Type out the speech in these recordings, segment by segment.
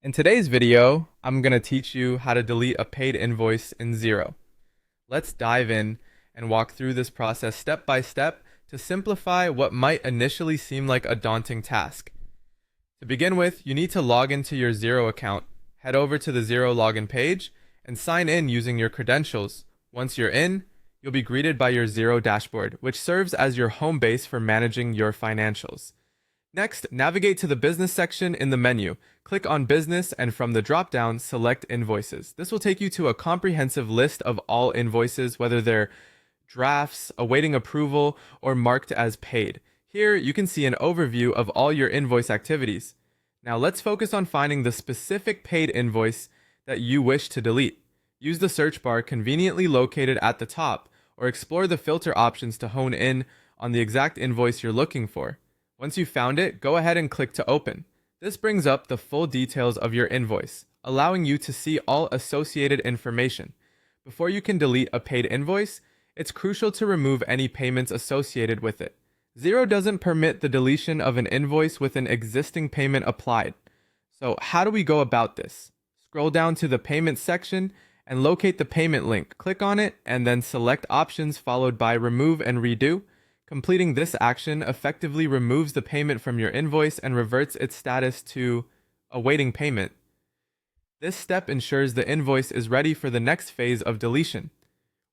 In today's video, I'm going to teach you how to delete a paid invoice in Xero. Let's dive in and walk through this process step by step to simplify what might initially seem like a daunting task. To begin with, you need to log into your Xero account, head over to the Xero login page, and sign in using your credentials. Once you're in, you'll be greeted by your Xero dashboard, which serves as your home base for managing your financials. Next, navigate to the Business section in the menu. Click on Business and from the drop-down, select Invoices. This will take you to a comprehensive list of all invoices, whether they're drafts, awaiting approval, or marked as paid. Here, you can see an overview of all your invoice activities. Now let's focus on finding the specific paid invoice that you wish to delete. Use the search bar conveniently located at the top, or explore the filter options to hone in on the exact invoice you're looking for. Once you've found it, go ahead and click to open. This brings up the full details of your invoice, allowing you to see all associated information. Before you can delete a paid invoice, it's crucial to remove any payments associated with it. Xero doesn't permit the deletion of an invoice with an existing payment applied. So how do we go about this? Scroll down to the Payments section and locate the payment link. Click on it and then select Options followed by Remove and Redo. Completing this action effectively removes the payment from your invoice and reverts its status to awaiting payment. This step ensures the invoice is ready for the next phase of deletion.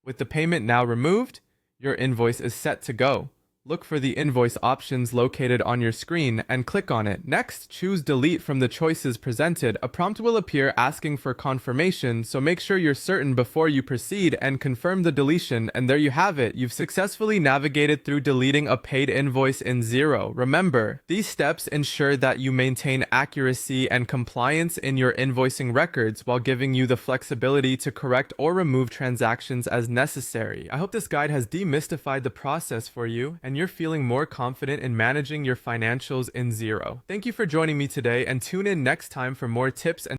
With the payment now removed, your invoice is set to go. Look for the invoice options located on your screen and click on it. Next, choose Delete from the choices presented. A prompt will appear asking for confirmation, so make sure you're certain before you proceed and confirm the deletion. And there you have it. You've successfully navigated through deleting a paid invoice in Xero. Remember, these steps ensure that you maintain accuracy and compliance in your invoicing records while giving you the flexibility to correct or remove transactions as necessary. I hope this guide has demystified the process for you and you're feeling more confident in managing your financials in Xero. Thank you for joining me today and tune in next time for more tips and